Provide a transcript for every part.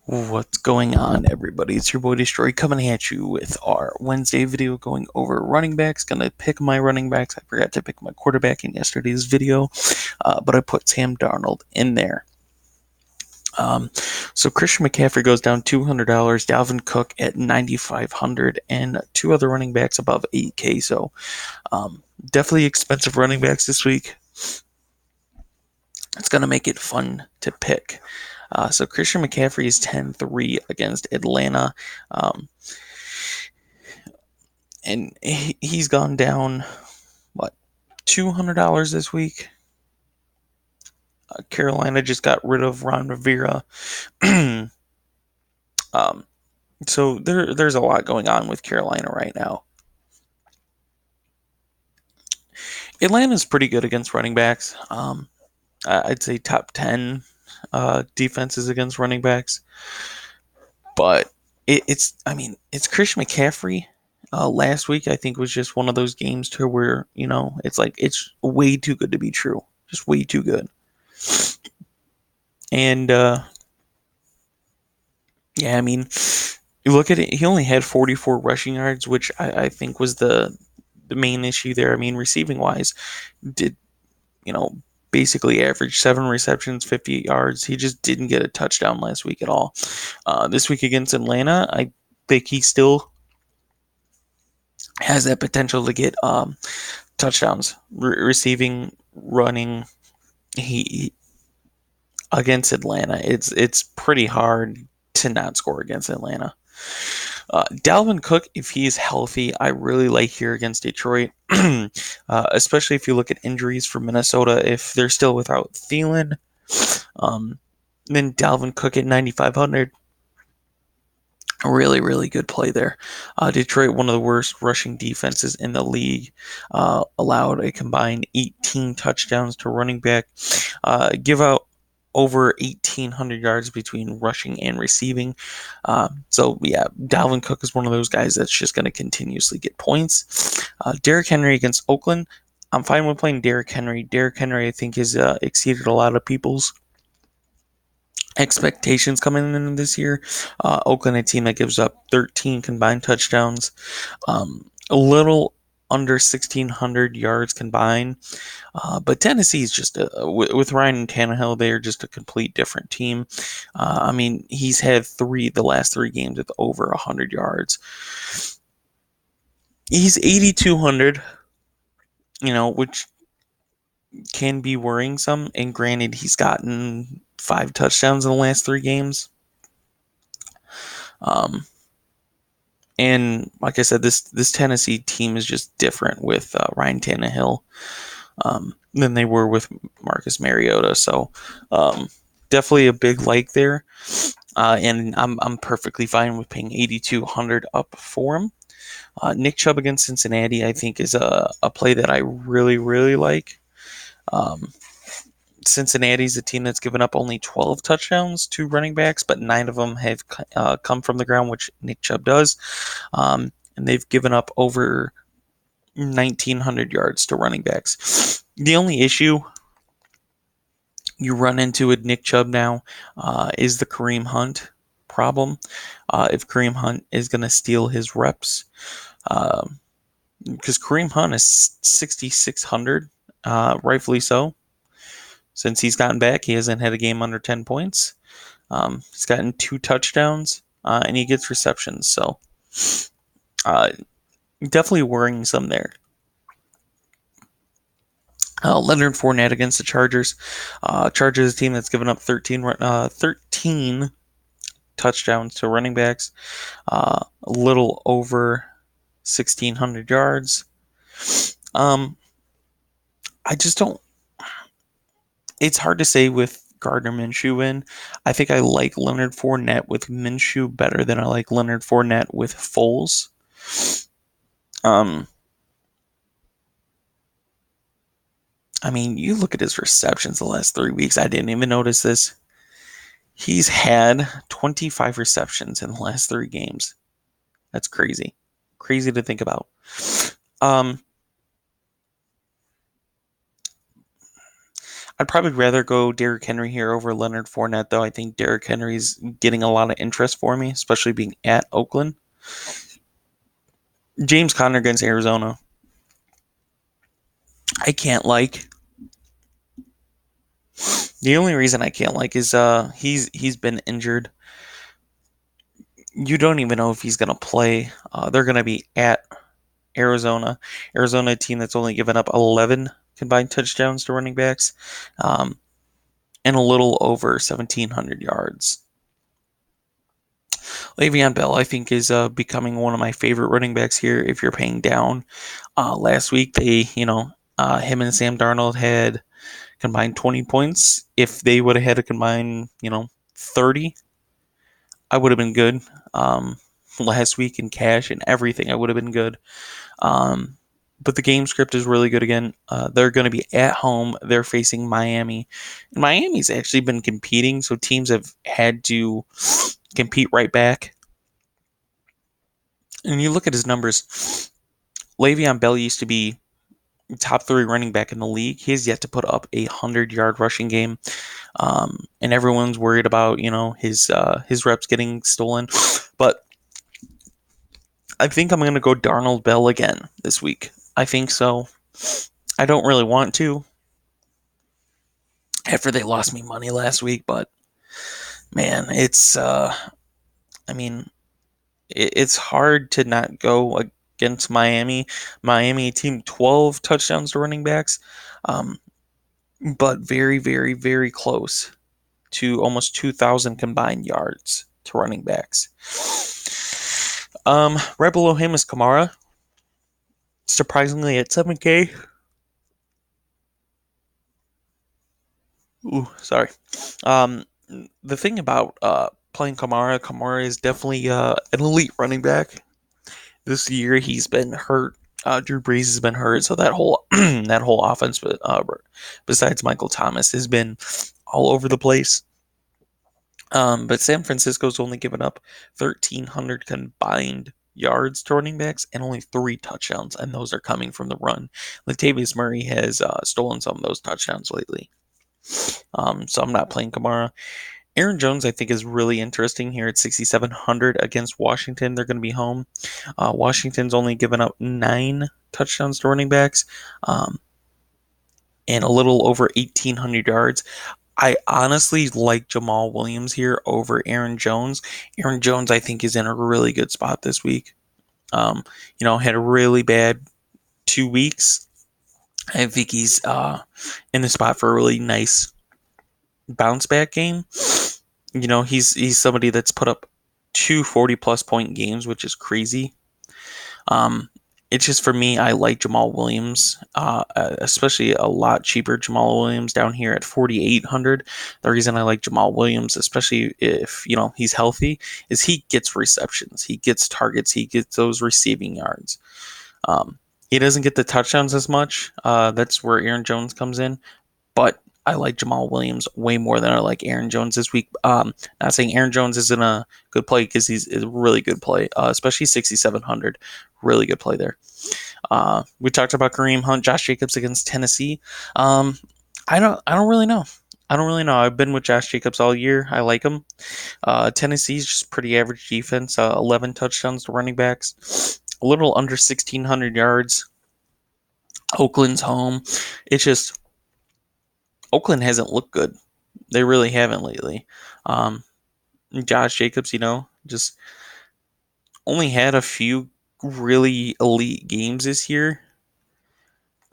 What's going on, everybody? It's your boy Destroy coming at you with our Wednesday video going over running backs. Gonna pick my running backs. I forgot to pick my quarterback in yesterday's video, but I put Sam Darnold in there. Um, so Christian McCaffrey goes down $200, Dalvin Cook at 9,500, and two other running backs above 8K. So definitely expensive running backs this week. It's gonna make it fun to pick. So Christian McCaffrey is 10-3 against Atlanta. Um, and he's gone down, what, $200 this week? Carolina just got rid of Ron Rivera. um, so there's a lot going on with Carolina right now. Atlanta's pretty good against running backs. I'd say top 10 defenses against running backs. But it's Christian McCaffrey. Last week, I think, was just one of those games to where, it's like, it's way too good to be true. Just way too good. And, yeah, I mean, you look at it, he only had 44 rushing yards, which I think was the main issue there. I mean, receiving wise, did, you know, basically average 7 receptions, 58 yards. He just didn't get a touchdown last week at all. This week against Atlanta, I think he still has that potential to get touchdowns, receiving, running. He against Atlanta, it's pretty hard to not score against Atlanta. Dalvin Cook, if he's healthy, I really like here against Detroit, especially if you look at injuries for Minnesota. If they're still without Thielen, then Dalvin Cook at 9,500. Really, really good play there. Detroit, one of the worst rushing defenses in the league, allowed a combined 18 touchdowns to running back, give out over 1,800 yards between rushing and receiving. So, yeah, Dalvin Cook is one of those guys that's just going to continuously get points. Derrick Henry against Oakland. I'm fine with playing Derrick Henry. Derrick Henry, I think, has exceeded a lot of people's expectations coming in this year. Oakland, a team that gives up 13 combined touchdowns, a little under 1,600 yards combined. But Tennessee is just with Ryan and Tannehill, they are just a complete different team. I mean, he's had the last three games with over 100 yards. He's 8,200, which can be worrying some. And granted, he's gotten 5 touchdowns in the last 3 games. And like I said, this Tennessee team is just different with Ryan Tannehill than they were with Marcus Mariota. So definitely a big like there. And I'm perfectly fine with paying 8,200 up for him. Nick Chubb against Cincinnati, I think, is a play that I really, really like. Cincinnati's a team that's given up only 12 touchdowns to running backs, but 9 of them have come from the ground, which Nick Chubb does. And they've given up over 1,900 yards to running backs. The only issue you run into with Nick Chubb now is the Kareem Hunt problem. If Kareem Hunt is going to steal his reps, because Kareem Hunt is 6,600, rightfully so. Since he's gotten back, he hasn't had a game under 10 points. He's gotten 2 touchdowns, and he gets receptions. So definitely worrying some there. Leonard Fournette against the Chargers. Chargers, a team that's given up 13 touchdowns to running backs, a little over 1,600 yards. I just don't. It's hard to say with Gardner Minshew in. I think I like Leonard Fournette with Minshew better than I like Leonard Fournette with Foles. I mean, you look at his receptions the last 3 weeks. I didn't even notice this. He's had 25 receptions in the last 3 games. That's crazy. Crazy to think about. I'd probably rather go Derrick Henry here over Leonard Fournette, though. I think Derrick Henry's getting a lot of interest for me, especially being at Oakland. James Conner against Arizona. I can't like. The only reason I can't like is he's been injured. You don't even know if he's gonna play. They're gonna be at Arizona. Arizona, a team that's only given up 11 combined touchdowns to running backs, um, and a little over 1,700 yards. Le'Veon Bell, I think, is becoming one of my favorite running backs here. If you're paying down, last week him and Sam Darnold had combined 20 points. If they would have had a combined 30, I would have been good. Last week in cash and everything, I would have been good. Um, but the game script is really good again. They're going to be at home. They're facing Miami. And Miami's actually been competing, so teams have had to compete right back. And you look at his numbers. Le'Veon Bell used to be top 3 running back in the league. He has yet to put up a 100-yard rushing game, and everyone's worried about his reps getting stolen. But I think I'm going to go Darnold Bell again this week. I think so. I don't really want to after they lost me money last week, but man, I mean, it's hard to not go against Miami. Miami team 12 touchdowns to running backs, um, but very, very, very close to almost 2,000 combined yards to running backs. Right below him is Kamara, surprisingly at 7K. Ooh, sorry. Um, the thing about playing Kamara is definitely an elite running back. This year he's been hurt. Drew Brees has been hurt, so that whole that whole offense, besides Michael Thomas, has been all over the place. But San Francisco's only given up 1,300 combined yards to running backs and only 3 touchdowns, and those are coming from the run. Latavius Murray has stolen some of those touchdowns lately. So I'm not playing Kamara. Aaron Jones, I think, is really interesting here at 6,700 against Washington. They're going to be home. Washington's only given up 9 touchdowns to running backs, and a little over 1,800 yards. I honestly like Jamal Williams here over Aaron Jones. Aaron Jones, I think, is in a really good spot this week. Had a really bad 2 weeks. I think he's in the spot for a really nice bounce back game. He's somebody that's put up 2 40-plus point games, which is crazy. It's just for me, I like Jamal Williams, especially a lot cheaper Jamal Williams down here at 4,800. The reason I like Jamal Williams, especially if he's healthy, is he gets receptions, he gets targets, he gets those receiving yards. He doesn't get the touchdowns as much. That's where Aaron Jones comes in, but I like Jamal Williams way more than I like Aaron Jones this week. Not saying Aaron Jones isn't a good play, because he's a really good play, especially 6,700. Really good play there. We talked about Kareem Hunt, Josh Jacobs against Tennessee. I don't really know. I've been with Josh Jacobs all year. I like him. Tennessee's just pretty average defense. 11 touchdowns to running backs. A little under 1,600 yards. Oakland's home. It's just Oakland hasn't looked good. They really haven't lately. Josh Jacobs, just only had a few really elite games this year.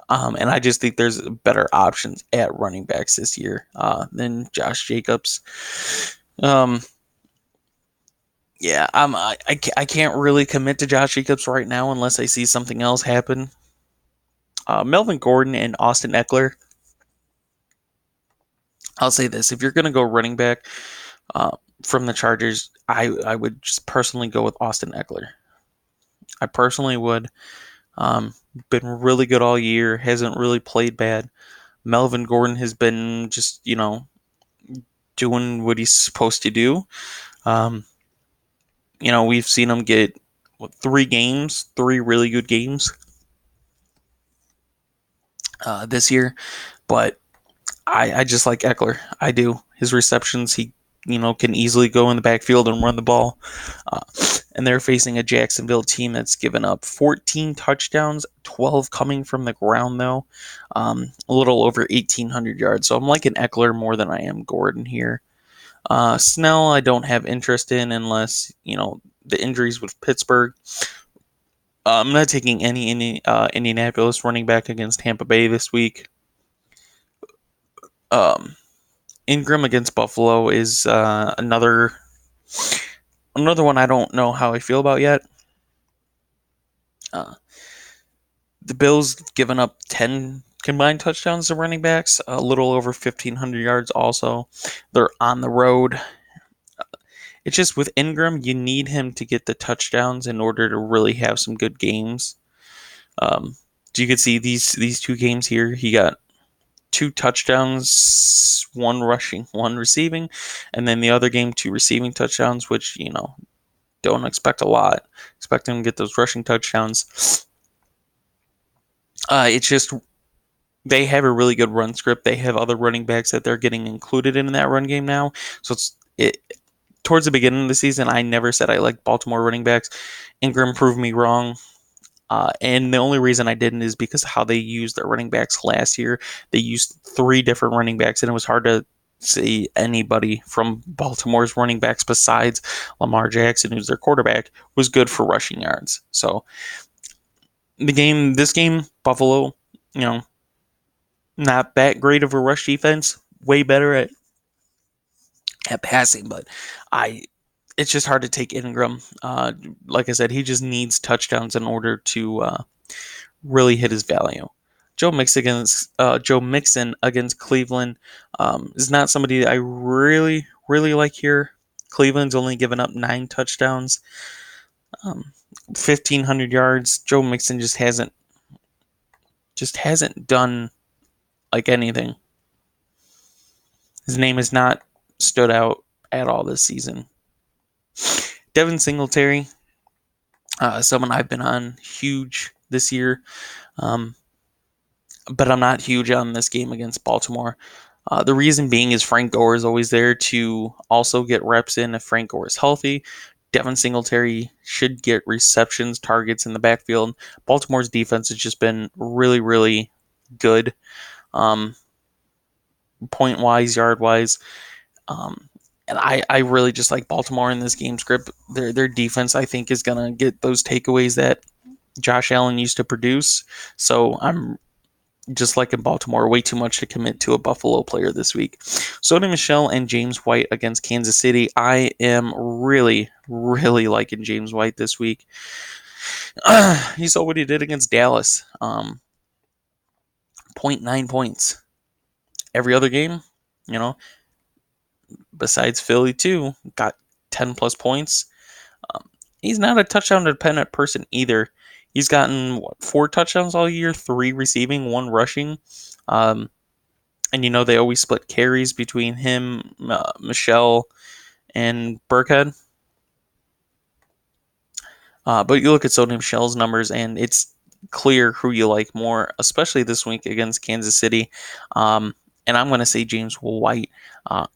And I just think there's better options at running backs this year than Josh Jacobs. Yeah, I can't really commit to Josh Jacobs right now unless I see something else happen. Melvin Gordon and Austin Eckler. I'll say this: if you're going to go running back from the Chargers, I would just personally go with Austin Eckler. I personally would. Been really good all year. Hasn't really played bad. Melvin Gordon has been just doing what he's supposed to do. We've seen him get 3 really good games this year, but I just like Eckler. I do. His receptions, he can easily go in the backfield and run the ball. Uh, and they're facing a Jacksonville team that's given up 14 touchdowns, 12 coming from the ground though, a little over 1,800 yards. So I'm liking Eckler more than I am Gordon here. Snell, I don't have interest in unless the injuries with Pittsburgh. I'm not taking any Indianapolis running back against Tampa Bay this week. Um, Ingram against Buffalo is another one I don't know how I feel about yet. Uh, the Bills given up 10 combined touchdowns to running backs, a little over 1,500 yards. Also, they're on the road. It's just with Ingram, you need him to get the touchdowns in order to really have some good games. So you could see these two games here. He got 2 touchdowns, 1 rushing, 1 receiving, and then the other game 2 receiving touchdowns, which don't expect a lot. Expect him to get those rushing touchdowns. It's just they have a really good run script. They have other running backs that they're getting included in that run game now. So it towards the beginning of the season, I never said I liked Baltimore running backs. Ingram proved me wrong. And the only reason I didn't is because how they used their running backs last year. They used 3 different running backs, and it was hard to see anybody from Baltimore's running backs besides Lamar Jackson, who's their quarterback, was good for rushing yards. So this game, Buffalo, not that great of a rush defense. Way better at passing, but it's just hard to take Ingram. Like I said, he just needs touchdowns in order to really hit his value. Joe Mixon against Cleveland is not somebody that I really, really like here. Cleveland's only given up 9 touchdowns, 1,500 yards. Joe Mixon just hasn't done like anything. His name has not stood out at all this season. Devin Singletary, someone I've been on huge this year, but I'm not huge on this game against Baltimore. The reason being is Frank Gore is always there to also get reps in if Frank Gore is healthy. Devin Singletary should get receptions, targets in the backfield. Baltimore's defense has just been really, really good, point-wise, yard-wise. And I really just like Baltimore in this game script. Their defense, I think, is going to get those takeaways that Josh Allen used to produce. So I'm just liking Baltimore way too much to commit to a Buffalo player this week. Sony Michel and James White against Kansas City. I am really, really liking James White this week. You saw what he did against Dallas. 0.9 points. Every other game, besides Philly too, got 10 plus points. He's not a touchdown dependent person either. He's gotten 4 touchdowns all year, 3 receiving, 1 rushing. And they always split carries between him, Michelle, and Burkhead. But you look at Sony Michel's numbers, and it's clear who you like more, especially this week against Kansas City. And I'm going to say James White.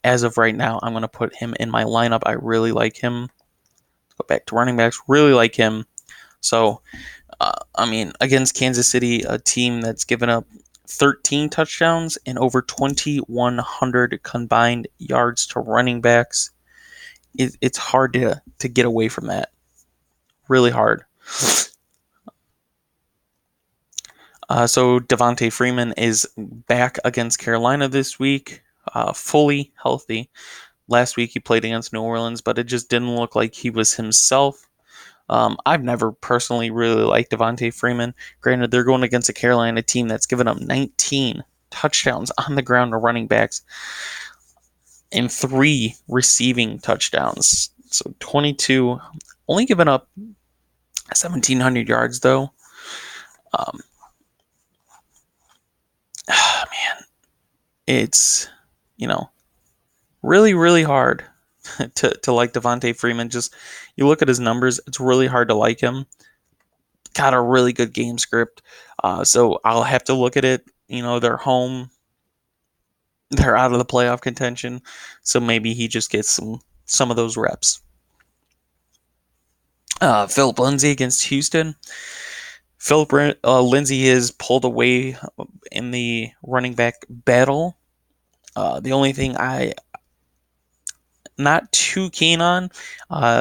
As of right now, I'm going to put him in my lineup. I really like him. Let's go back to running backs. Really like him. So, against Kansas City, a team that's given up 13 touchdowns and over 2,100 combined yards to running backs, it's hard to get away from that. Really hard. So Devontae Freeman is back against Carolina this week, fully healthy. Last week he played against New Orleans, but it just didn't look like he was himself. I've never personally really liked Devontae Freeman. Granted, they're going against a Carolina team that's given up 19 touchdowns on the ground to running backs and 3 receiving touchdowns. So 22, only given up 1,700 yards though. Man, it's really, really hard to like Devontae Freeman. Just you look at his numbers, it's really hard to like him. Got a really good game script, so I'll have to look at it. They're home. they're out of the playoff contention, so maybe he just gets some of those reps. Philip Lindsay against Houston. Philip Lindsay is pulled away in the running back battle. The only thing I not too keen on,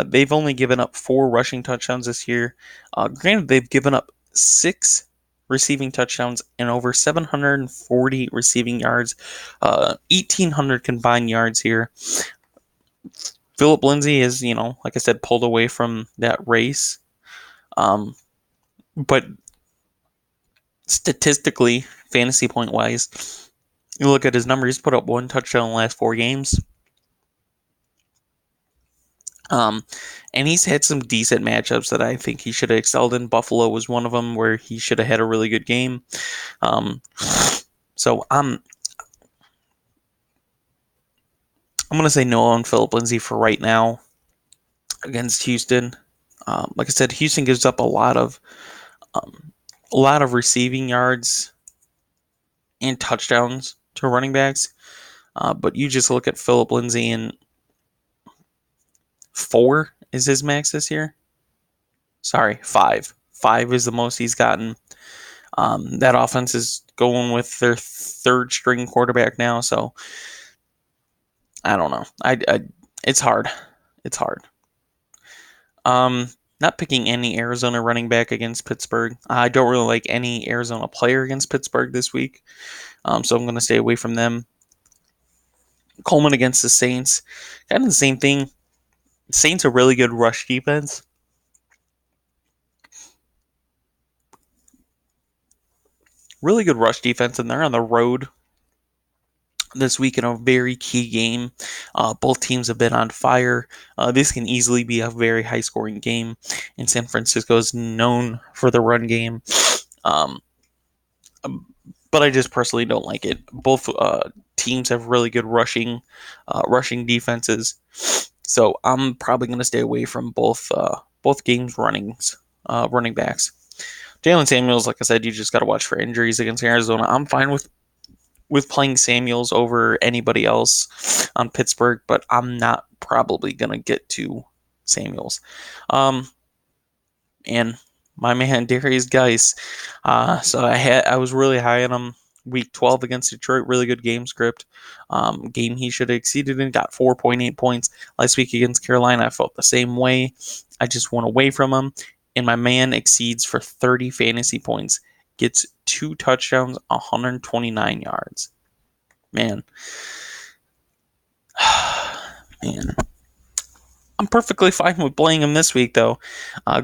they've only given up 4 rushing touchdowns this year. Granted, they've given up 6 receiving touchdowns and over 740 receiving yards, 1,800 combined yards here. Philip Lindsay is, like I said, pulled away from that race. But statistically, fantasy point wise, you look at his numbers, he's put up 1 touchdown in the last 4 games. And he's had some decent matchups that I think he should have excelled in. Buffalo was one of them where he should have had a really good game. So I'm going to say no on Philip Lindsay for right now against Houston. Like I said, Houston gives up a lot of receiving yards and touchdowns to running backs. But you just look at Philip Lindsay, and 4 is his max this year. Sorry, 5. 5 is the most he's gotten. That offense is going with their 3rd string quarterback now, so I don't know. It's hard. It's hard. Not picking any Arizona running back against Pittsburgh. I don't really like any Arizona player against Pittsburgh this week, so I'm going to stay away from them. Coleman against the Saints. Kind of the same thing. Saints a really good rush defense. Really good rush defense, and they're on the road this week in a very key game. Both teams have been on fire. This can easily be a very high-scoring game, and San Francisco is known for the run game. But I just personally don't like it. Both teams have really good rushing defenses, so I'm probably going to stay away from both games running backs. Jalen Samuels, like I said, you just got to watch for injuries against Arizona. I'm fine with playing Samuels over anybody else on Pittsburgh, but I'm not probably going to get to Samuels. And my man Darius Geis, so I was really high on him week 12 against Detroit. Really good game script. Game he should have exceeded and got 4.8 points. Last week against Carolina, I felt the same way. I just went away from him, and my man exceeds for 30 fantasy points. Gets 2 touchdowns, 129 yards. Man. Man. I'm perfectly fine with playing him this week, though.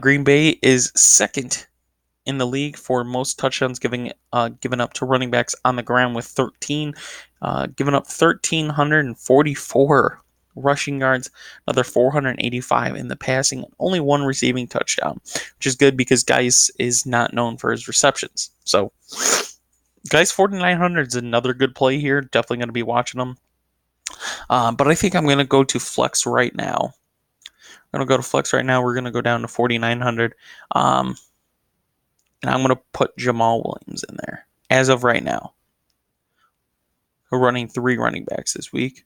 Green Bay is 2nd in the league for most touchdowns given up to running backs on the ground with 13. Given up 1,344 rushing yards, another 485 in the passing, and only 1 receiving touchdown, which is good because Geis is not known for his receptions. So, Geis 4,900 is another good play here. Definitely going to be watching him. But I think I'm going to go to flex right now. We're going to go to flex right now. We're going to go down to 4,900. And I'm going to put Jamal Williams in there as of right now. We're running 3 running backs this week.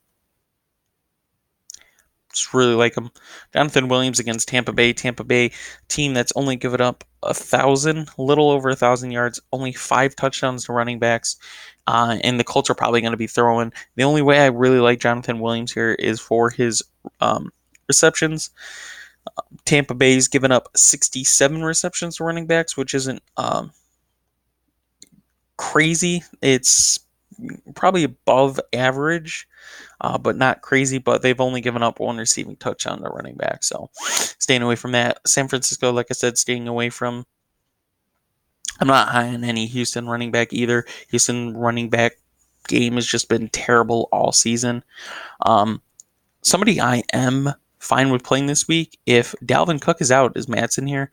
Just really like him. Jonathan Williams against Tampa Bay. Tampa Bay team that's only given up a little over 1,000 yards, only 5 touchdowns to running backs. And the Colts are probably going to be throwing. The only way I really like Jonathan Williams here is for his receptions. Tampa Bay's given up 67 receptions to running backs, which isn't crazy. It's probably above average, but not crazy. But they've only given up 1 receiving touchdown to running back, so staying away from that. San Francisco, like I said, staying away from. I'm not high on any Houston running back either. Houston running back game has just been terrible all season. Somebody I am fine with playing this week if Dalvin Cook is out. Is Madsen here?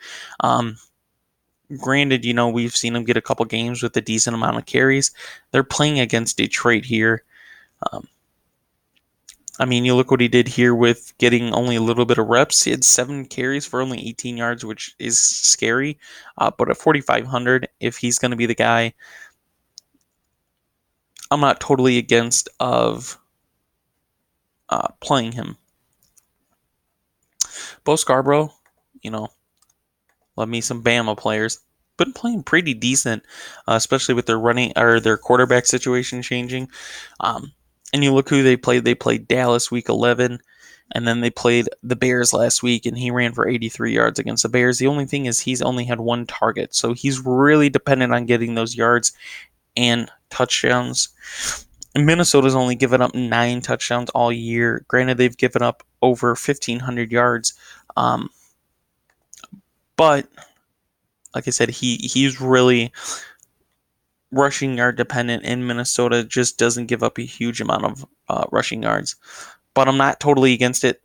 Granted, we've seen him get a couple games with a decent amount of carries. They're playing against Detroit here. You look what he did here with getting only a little bit of reps. He had 7 carries for only 18 yards, which is scary. But at 4,500, if he's going to be the guy, I'm not totally against of playing him. Bo Scarborough, you know, love me some Bama players. Been playing pretty decent, especially with their running or their quarterback situation changing. And you look who they played. They played Dallas week 11, and then they played the Bears last week, and he ran for 83 yards against the Bears. The only thing is he's only had one target, so he's really dependent on getting those yards and touchdowns. And Minnesota's only given up 9 touchdowns all year. Granted, they've given up over 1,500 yards, um, but like I said, he's really rushing yard dependent, and Minnesota just doesn't give up a huge amount of rushing yards. But I'm not totally against it.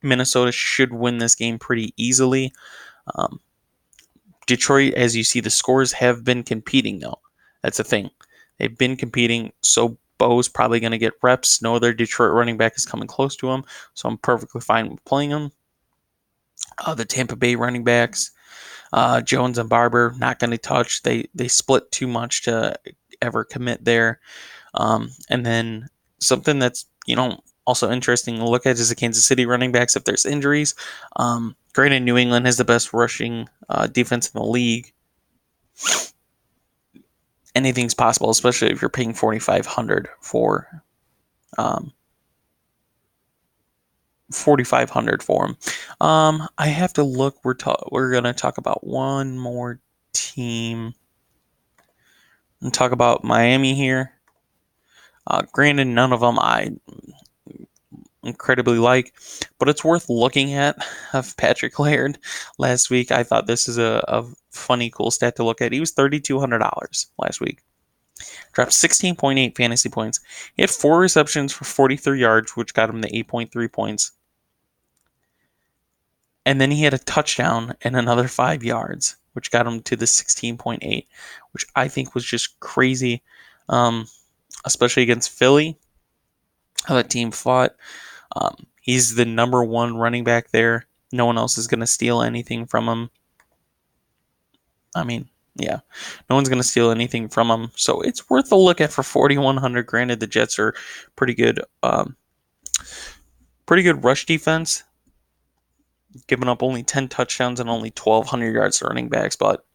Minnesota should win this game pretty easily. Um, Detroit, as you see, the scores have been competing, though. That's the thing. They've been competing, so Bo's probably going to get reps. No other Detroit running back is coming close to him, so I'm perfectly fine with playing him. The Tampa Bay running backs, Jones and Barber, not going to touch. They split too much to ever commit there. And then something that's also interesting to look at is the Kansas City running backs if there's injuries. Granted, New England has the best rushing defense in the league. Anything's possible, especially if you're paying $4,500 for 4,500 for him. I have to look. We're gonna talk about one more team and talk about Miami here. Granted, none of them I incredibly like, but it's worth looking at. Of Patrick Laird last week, I thought this is a funny, cool stat to look at. He was $3,200 last week. Dropped 16.8 fantasy points. He had 4 receptions for 43 yards, which got him the 8.3 points. And then he had a touchdown and another 5 yards, which got him to the 16.8, which I think was just crazy, especially against Philly, how that team fought. He's the number 1 running back there. No one else is going to steal anything from him. I mean, yeah, no one's going to steal anything from him. So it's worth a look at for 4,100. Granted, the Jets are pretty good rush defense, giving up only 10 touchdowns and only 1,200 yards to running backs. But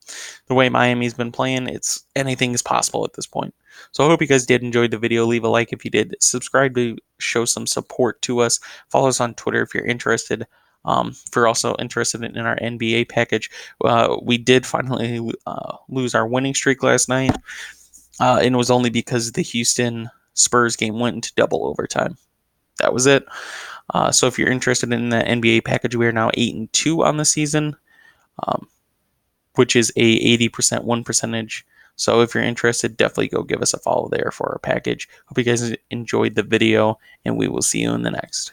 the way Miami's been playing, it's anything is possible at this point. So I hope you guys did enjoy the video. Leave a like if you did. Subscribe to show some support to us. Follow us on Twitter if you're interested. If you're also interested in our NBA package, we did finally lose our winning streak last night. And it was only because the Houston Spurs game went into double overtime. That was it. So if you're interested in the NBA package, we are now 8-2 on the season, which is a 80% win percentage. So if you're interested, definitely go give us a follow there for our package. Hope you guys enjoyed the video, and we will see you in the next.